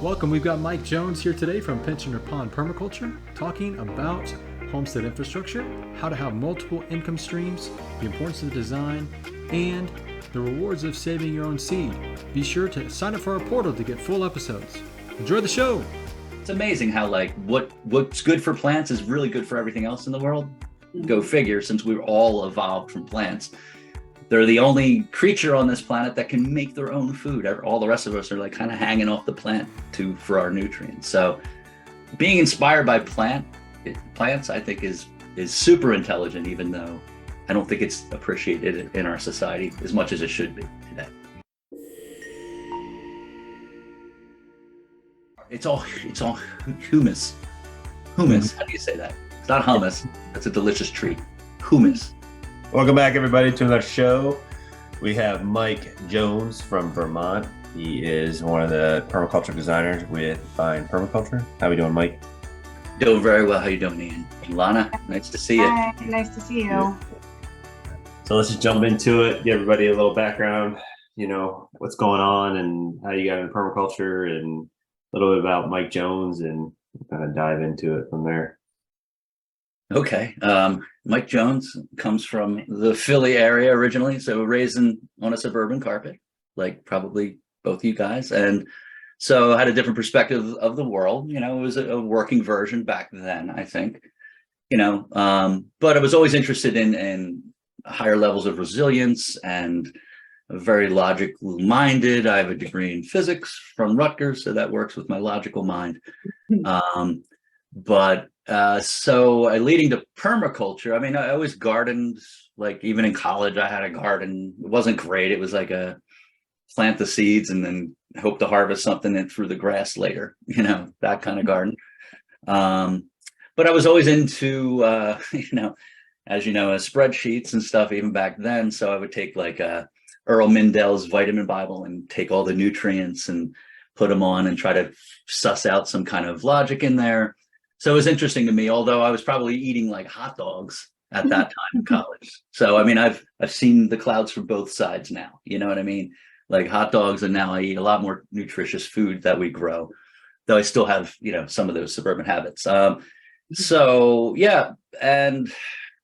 Welcome. We've got Mike Jones here today from Pensioner Pond Permaculture talking about homestead infrastructure, how to have multiple income streams, the importance of the design, and the rewards of saving your own seed. Be sure to sign up for our portal to get full episodes. Enjoy the show. It's amazing how what's good for plants is really good for everything else in the world. Go figure, since we're all evolved from plants. They're the only creature on this planet that can make their own food. All the rest of us are like kind of hanging off the plant for our nutrients. So being inspired by plants, I think is super intelligent, even though I don't think it's appreciated in our society as much as it should be today. It's all humus. Humus, how do you say that? It's not hummus, that's a delicious treat. Humus. Welcome back, everybody, to another show. We have Mike Jones from Vermont. He is one of the permaculture designers with Vine Permaculture. How are we doing, Mike? Doing very well. How you doing, Ian? Lana, nice to see you. Hi, nice to see you. So let's just jump into it, give everybody a little background, what's going on and how you got into permaculture, and a little bit about Mike Jones, and kind of dive into it from there. Okay. Mike Jones comes from the Philly area originally, so raised on a suburban carpet, like probably both you guys. And so I had a different perspective of the world. It was a working version back then, I think, but I was always interested in higher levels of resilience and very logically minded. I have a degree in physics from Rutgers, so that works with my logical mind. So leading to permaculture, I always gardened, like even in college, I had a garden. It wasn't great. It was like plant the seeds and then hope to harvest something and through the grass later, that kind of garden. But I was always into, spreadsheets and stuff even back then. So I would take like Earl Mindell's Vitamin Bible and take all the nutrients and put them on and try to suss out some kind of logic in there. So it was interesting to me, although I was probably eating like hot dogs at that time in college. So, I've seen the clouds from both sides now, you know what I mean? Like hot dogs, and now I eat a lot more nutritious food that we grow, though I still have, some of those suburban habits. And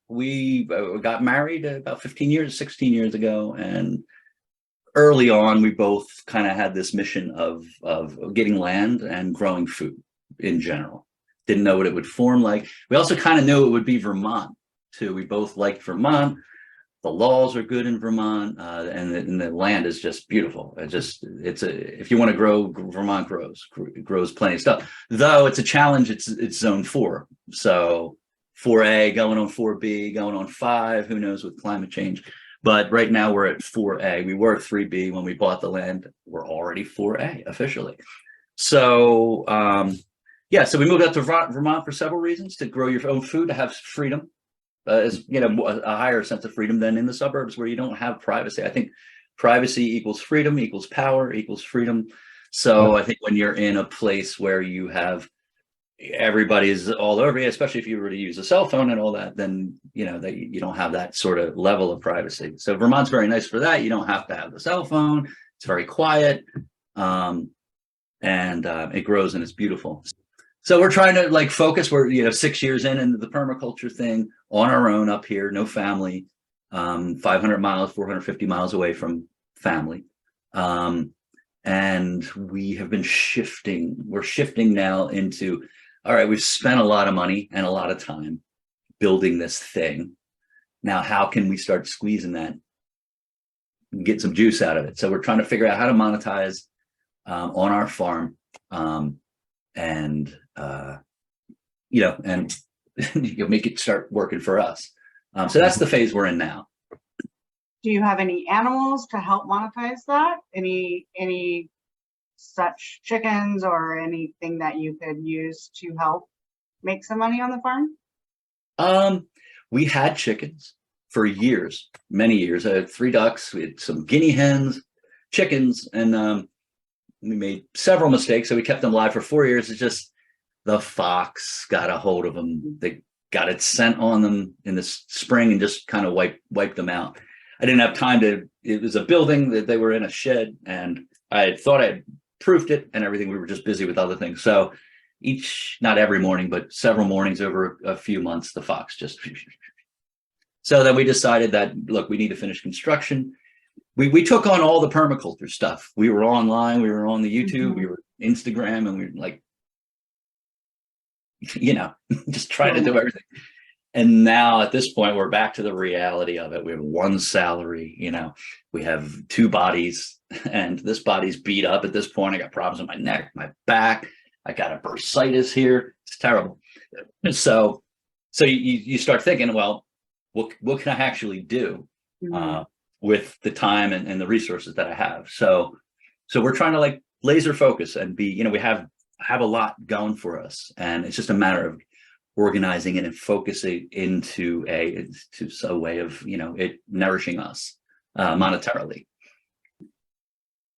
we got married about 16 years ago. And early on, we both kind of had this mission of getting land and growing food in general. Didn't know what it would form like. We also kind of knew it would be Vermont too. We both liked Vermont. The laws are good in Vermont, and the land is just beautiful. If you want to grow, Vermont grows plenty of stuff. Though it's a challenge. It's zone 4, so 4A going on 4B, going on 5. Who knows with climate change? But right now we're at 4A. We were 3B when we bought the land. We're already 4A officially. So. So we moved out to Vermont for several reasons: to grow your own food, to have freedom, a higher sense of freedom than in the suburbs where you don't have privacy. I think privacy equals freedom, equals power, equals freedom. So I think when you're in a place where you have everybody's all over you, especially if you were to use a cell phone and all that, then that you don't have that sort of level of privacy. So Vermont's very nice for that. You don't have to have the cell phone. It's very quiet, and it grows and it's beautiful. So we're trying to focus. We're 6 years into the permaculture thing on our own up here, no family, 500 miles, 450 miles away from family. And we have been shifting. We're shifting now into, all right, we've spent a lot of money and a lot of time building this thing. Now, how can we start squeezing that and get some juice out of it? So we're trying to figure out how to monetize on our farm. And make it start working for us. So that's the phase we're in now. Do you have any animals to help monetize that? Any such chickens or anything that you could use to help make some money on the farm? We had chickens for years, many years. I had 3 ducks. We had some guinea hens, chickens, and we made several mistakes. So we kept them alive for 4 years. It's just the fox got a hold of them. They got its scent on them in the spring and just kind of wiped them out. I didn't have time it was a building that they were in, a shed, and I had thought I had proofed it and everything. We were just busy with other things. So not every morning, but several mornings over a few months, the fox just. So then we decided that, look, we need to finish construction. We took on all the permaculture stuff. We were online, we were on the YouTube, we were Instagram, and we were like, just trying to do everything. And now at this point, we're back to the reality of it. We have one salary, we have two bodies, and this body's beat up at this point. I got problems with my neck, my back. I got a bursitis here. It's terrible. So you start thinking, well, what can I actually do with the time and the resources that I have? So we're trying to like laser focus and be, we have a lot going for us, and it's just a matter of organizing it and focusing into a way of, it nourishing us monetarily.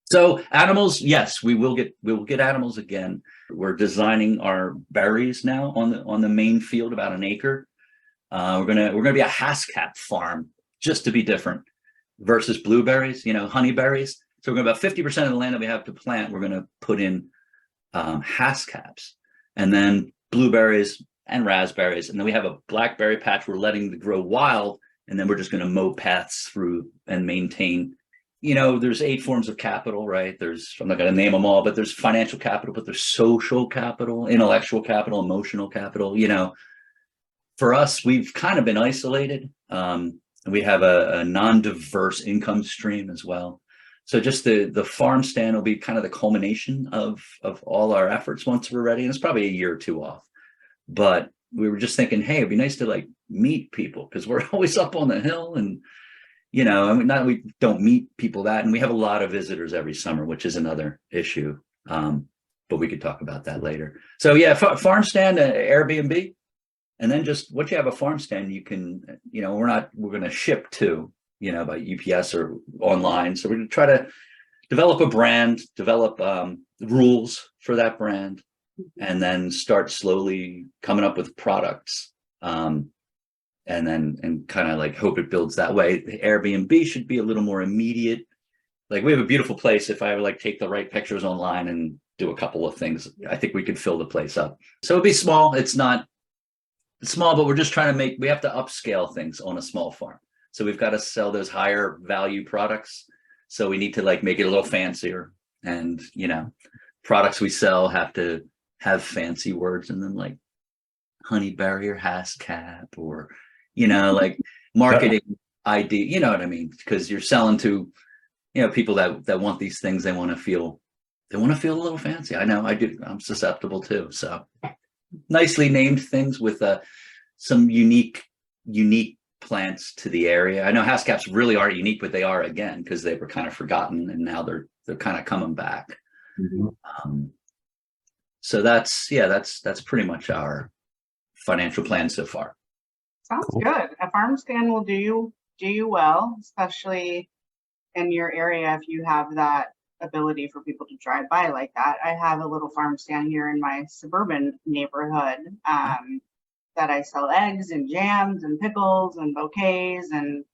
So animals, yes, we will get animals again. We're designing our berries now on the main field, about an acre. We're gonna be a hascap farm, just to be different, versus blueberries, honeyberries. So we're about 50% of the land that we have to plant, we're gonna put in hascaps, and then blueberries and raspberries, and then we have a blackberry patch we're letting to grow wild, and then we're just gonna mow paths through and maintain. There's 8 forms of capital, right? I'm not gonna name them all, but there's financial capital, but there's social capital, intellectual capital, emotional capital. For us, we've kind of been isolated. We have a non-diverse income stream as well. So just the farm stand will be kind of the culmination of all our efforts once we're ready. And it's probably a year or two off. But we were just thinking, hey, it'd be nice to like meet people, because we're always up on the hill, and not that we don't meet people that, and we have a lot of visitors every summer, which is another issue. But we could talk about that later. So yeah, farm stand, Airbnb. And then just once you have a farm stand, you can, we're going to ship to, by UPS or online. So we're going to try to develop a brand, develop rules for that brand, and then start slowly coming up with products. And kind of like hope it builds that way. The Airbnb should be a little more immediate. Like, we have a beautiful place. If I ever like take the right pictures online and do a couple of things, I think we could fill the place up. So it'd be small. It's not small, but we're just trying to we have to upscale things on a small farm. So we've got to sell those higher value products. So we need to like make it a little fancier, and, products we sell have to have fancy words in them, like honeyberry or hascap, or, like marketing ID, you know what I mean? Because you're selling to, people that want these things. They want to feel a little fancy. I know I do. I'm susceptible too. So nicely named things with some unique plants to the area. I know hascaps really are unique, but they are, again, because they were kind of forgotten, and now they're kind of coming back. So that's pretty much our financial plan so far. Sounds good. A farm stand will do you well, especially in your area, if you have that ability for people to drive by like that. I have a little farm stand here in my suburban neighborhood that I sell eggs and jams and pickles and bouquets, and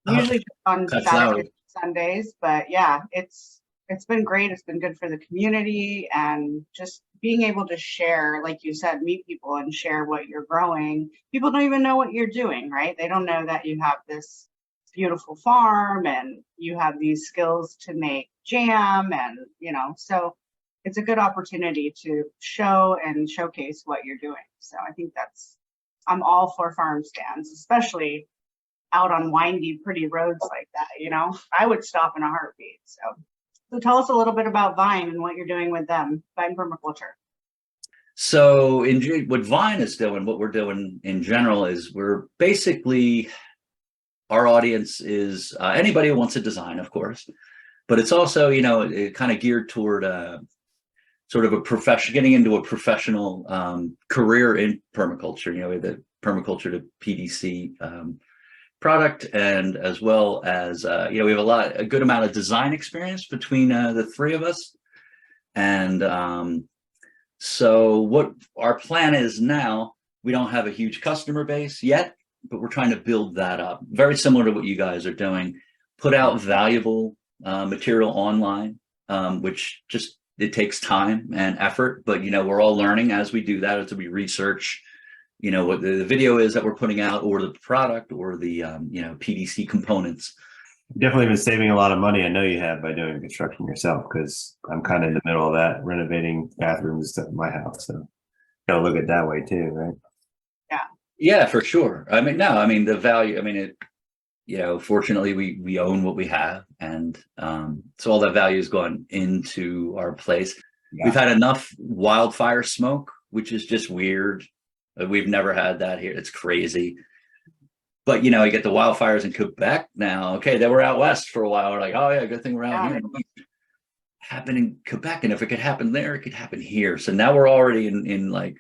usually just on Saturdays and Sundays. But yeah, it's been great. It's been good for the community, and just being able to share, like you said, meet people and share what you're growing. People don't even know what you're doing, right? They don't know that you have this beautiful farm and you have these skills to make jam, and so it's a good opportunity to show and showcase what you're doing. So I think I'm all for farm stands, especially out on windy, pretty roads like that. I would stop in a heartbeat. So tell us a little bit about Vine and what you're doing with them, Vine Permaculture. So what Vine is doing, what we're doing in general, is we're basically, our audience is anybody who wants to design, of course, but it's also, kind of geared toward sort of getting into a professional career in permaculture, the permaculture to PDC product, and as well as, we have a good amount of design experience between the three of us. And so what our plan is now, we don't have a huge customer base yet, but we're trying to build that up. Very similar to what you guys are doing, put out valuable material online, which just, it takes time and effort, but we're all learning as we do that, as we research, what the video is that we're putting out, or the product, or the PDC components. Definitely been saving a lot of money. I know you have, by doing construction yourself, because I'm kind of in the middle of that, renovating bathrooms at my house. So gotta look at it that way too, right? Yeah, for sure. The value, fortunately we own what we have, and so all that value has gone into our place. Yeah. We've had enough wildfire smoke, which is just weird. We've never had that here. It's crazy. But you get the wildfires in Quebec now. Okay, they were out west for a while. We're like, oh yeah, good thing we're out here. Happen in Quebec, and if it could happen there, it could happen here. So now we're already in like,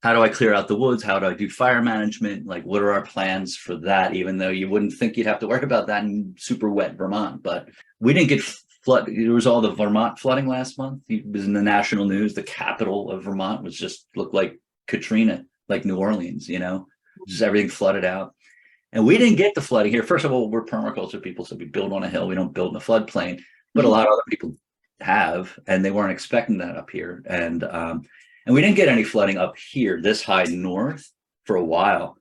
how do I clear out the woods? How do I do fire management? Like, what are our plans for that? Even though you wouldn't think you'd have to worry about that in super wet Vermont, but we didn't get flood. There was all the Vermont flooding last month. It was in the national news. The capital of Vermont was just looked like Katrina, like New Orleans. Just everything flooded out. And we didn't get the flooding here. First of all, we're permaculture people, so we build on a hill. We don't build in a floodplain, but a lot of other people have, and they weren't expecting that up here. And we didn't get any flooding up here, this high north, for a while.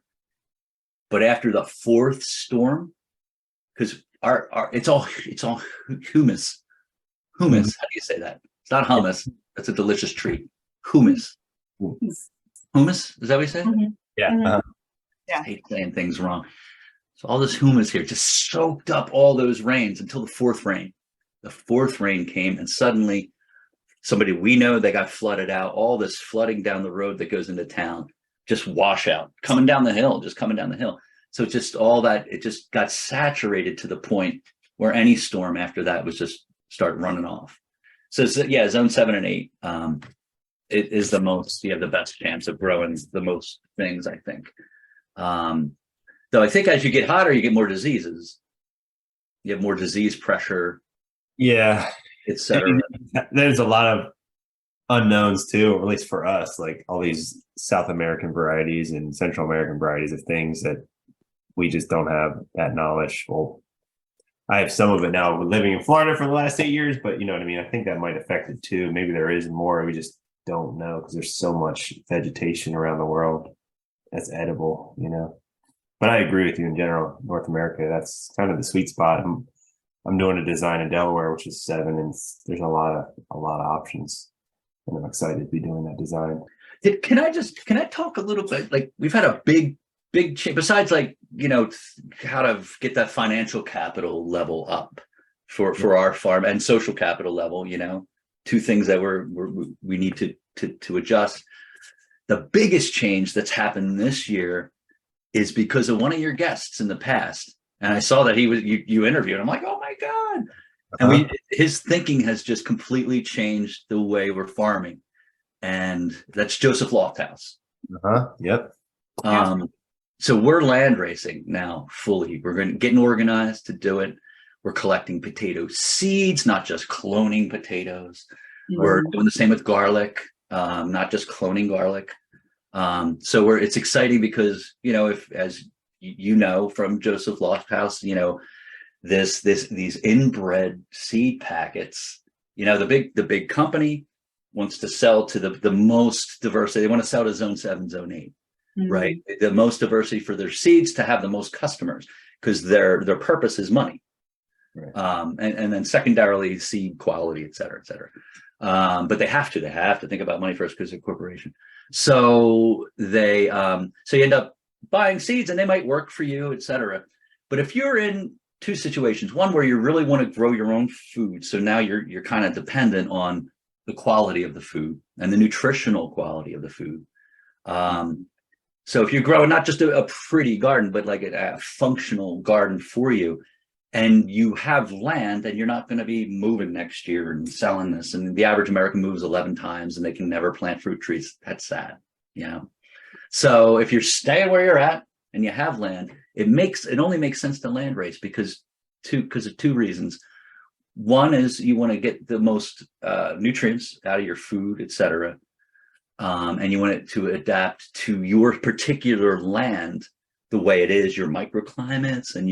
But after the fourth storm, because it's all humus. Humus, how do you say that? It's not hummus. That's a delicious treat. Humus. Humus, is that what you say? Mm-hmm. Yeah. Mm-hmm. I hate saying things wrong. So all this humus here just soaked up all those rains until the fourth rain. The fourth rain came, and suddenly somebody we know, they got flooded out. All this flooding down the road that goes into town, just wash out, coming down the hill. So just all that, it just got saturated to the point where any storm after that was just start running off. So yeah, zone 7 and 8, it is the most, you have the best chance of growing the most things, I think. Though I think as you get hotter, you get more diseases. You have more disease pressure. Yeah. Etc. There's a lot of unknowns too, or at least for us, like all these South American varieties and Central American varieties of things that we just don't have that knowledge. Well, I have some of it now. We're living in Florida for the last 8 years, but you know what I mean? I think that might affect it too. Maybe there is more. We just don't know because there's so much vegetation around the world that's edible, But I agree with you in general. North America, that's kind of the sweet spot. I'm doing a design in Delaware, which is 7, and there's a lot of options, and I'm excited to be doing that design. Can I talk a little bit? Like, we've had a big change, besides like, how to get that financial capital level up for our farm, and social capital level, two things that we need to adjust. The biggest change that's happened this year is because of one of your guests in the past. And I saw that you interviewed. I'm like, oh my God. And his thinking has just completely changed the way we're farming. And that's Joseph Lofthouse. Yep. So we're land racing now fully. We're getting organized to do it. We're collecting potato seeds, not just cloning potatoes. Mm-hmm. We're doing the same with garlic, not just cloning garlic. So it's exciting because, if, as from Joseph Lofthouse, these inbred seed packets, the big company wants to sell to the most diversity. They want to sell to zone 7, zone 8, mm-hmm. right? The most diversity for their seeds to have the most customers, because their purpose is money. Right. And then secondarily seed quality, et cetera, et cetera. But they have to think about money first because they're a corporation. So they, so you end up buying seeds, and they might work for you, et cetera. But if you're in two situations, one where you really want to grow your own food, so now you're kind of dependent on the quality of the food and the nutritional quality of the food. So if you're growing not just a pretty garden, but like a functional garden for you, and you have land, and you're not going to be moving next year and selling this, and the average American moves 11 times and they can never plant fruit trees, that's sad, So if you're staying where you're at and you have land, it only makes sense to land race because of two reasons. One is you want to get the most nutrients out of your food, et cetera. And you want it to adapt to your particular land the way it is, your microclimates and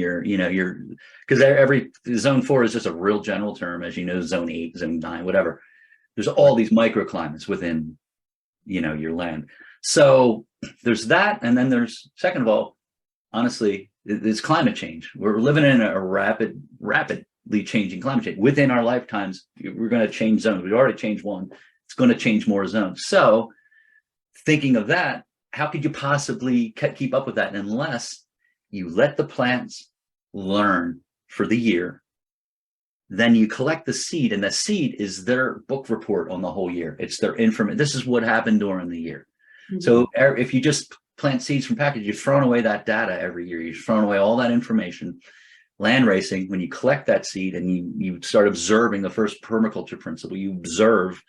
because every zone 4 is just a real general term, as you know, zone 8, zone 9, whatever. There's all these microclimates within, your land. So there's that. And then there's, second of all, honestly, it's climate change. We're living in a rapidly changing climate change. Within our lifetimes, we're going to change zones. We've already changed one. It's going to change more zones. So thinking of that, how could you possibly keep up with that unless you let the plants learn for the year? Then you collect the seed, and the seed is their book report on the whole year. It's their information. This is what happened during the year. Mm-hmm. So if you just plant seeds from package, you've thrown away that data every year. You've thrown away all that information. Land racing, when you collect that seed and you start observing the first permaculture principle, you observe,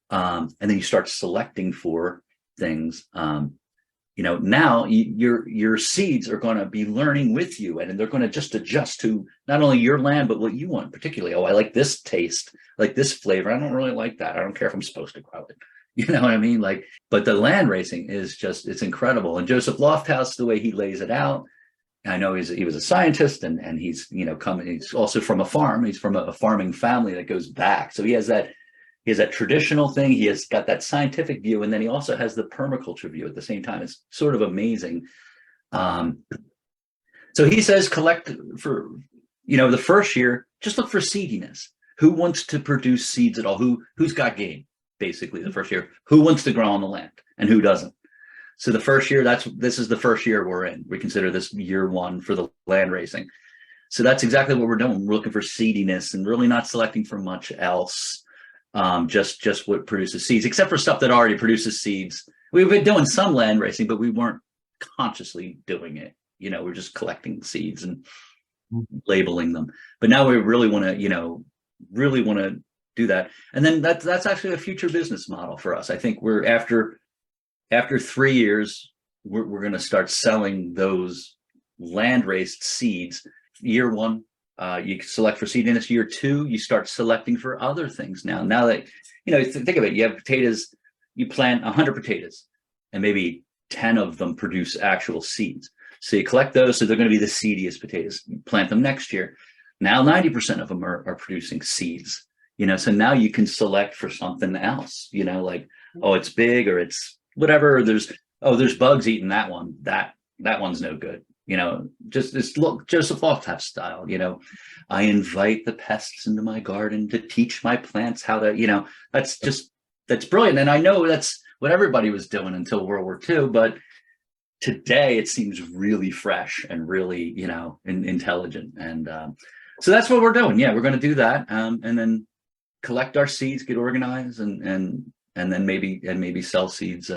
and then you start selecting for things. Now your seeds are going to be learning with you, and they're going to just adjust to not only your land, but what you want particularly. Oh, I like this taste, like this flavor. I don't really like that. I don't care if I'm supposed to grow it. You know what I mean? But the land racing is it's incredible. And Joseph Lofthouse, the way he lays it out, I know he was a scientist, and he's, he's also from a farm. He's from a farming family that goes back. So he has that traditional thing. He has got that scientific view, and then he also has the permaculture view at the same time. It's sort of amazing. So he says, collect for, the first year, just look for seediness. Who wants to produce seeds at all? Who's got game, basically, the first year? Who wants to grow on the land and who doesn't? So the first year, this is the first year we're in. We consider this year 1 for the land racing. So that's exactly what we're doing. We're looking for seediness and really not selecting for much else. Just what produces seeds, except for stuff that already produces seeds. We've been doing some land racing, but we weren't consciously doing it. We're just collecting seeds and labeling them. But now we really want to, do that. And then that's actually a future business model for us. I think we're after 3 years, we're going to start selling those land raised seeds. Year 1, you select for seediness. Year 2, you start selecting for other things. Now that, think of it, you have potatoes, you plant 100 potatoes and maybe 10 of them produce actual seeds. So you collect those. So they're going to be the seediest potatoes. You plant them next year. Now 90% of them are producing seeds, so now you can select for something else, oh, it's big, or it's whatever. There's bugs eating that one. That one's no good. Just look, Joseph Lofthouse style, I invite the pests into my garden to teach my plants how to, that's brilliant. And I know that's what everybody was doing until World War II, but today it seems really fresh and really, intelligent. And so that's what we're doing. Yeah, we're going to do that. And then collect our seeds, get organized, and then maybe sell seeds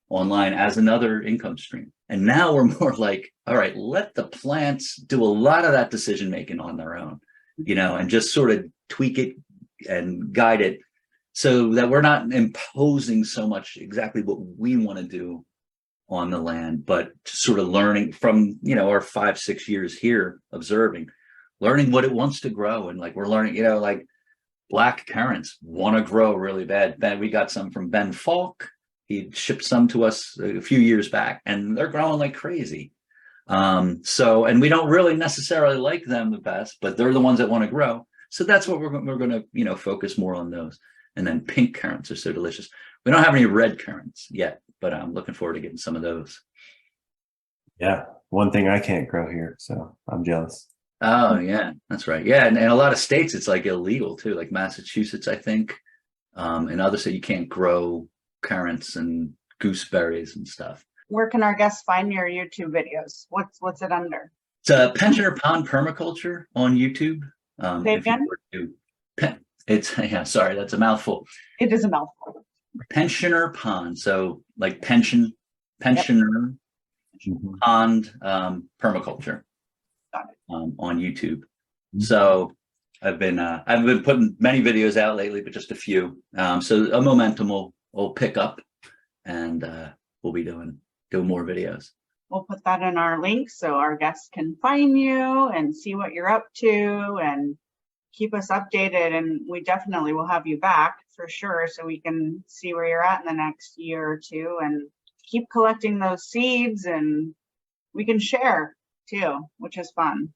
online as another income stream. And now we're more like, all right, let the plants do a lot of that decision making on their own, and just sort of tweak it and guide it so that we're not imposing so much exactly what we want to do on the land, but sort of learning from, our 5-6 years here, learning what it wants to grow. And we're learning, black currants want to grow really bad. We got some from Ben Falk. He shipped some to us a few years back, and they're growing like crazy. And we don't really necessarily like them the best, but they're the ones that want to grow. So that's what we're going to, focus more on those. And then pink currants are so delicious. We don't have any red currants yet, but I'm looking forward to getting some of those. Yeah, one thing I can't grow here, so I'm jealous. Oh yeah, that's right. Yeah, and a lot of states it's illegal too, like Massachusetts, I think, and other states you can't grow currants and gooseberries and stuff. Where can our guests find your YouTube videos? What's it under? It's Pensioner Pond Permaculture on YouTube. Say again? Sorry, that's a mouthful. It is a mouthful. Pensioner Pond, so like pensioner pond permaculture on YouTube. So I've been putting many videos out lately, but just a few. So a momentum will pick up, and we'll be doing more videos. We'll put that in our links so our guests can find you and see what you're up to and keep us updated. And we definitely will have you back for sure, so we can see where you're at in the next year or two and keep collecting those seeds and we can share too, which is fun.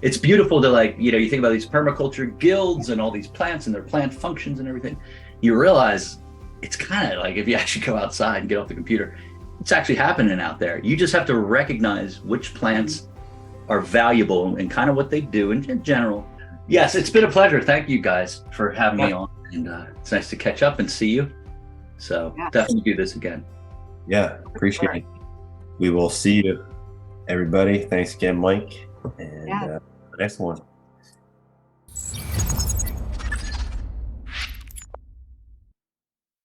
It's beautiful to, like, you know, you think about these permaculture guilds and all these plants and their plant functions and everything. You realize it's kind of like, if you actually go outside and get off the computer, it's actually happening out there. You just have to recognize which plants are valuable and kind of what they do in general. Yes, it's been a pleasure. Thank you guys for having me on, and it's nice to catch up and see you. So definitely do this again. Yeah, appreciate it. We will see you, everybody. Thanks again, Mike. And the next one.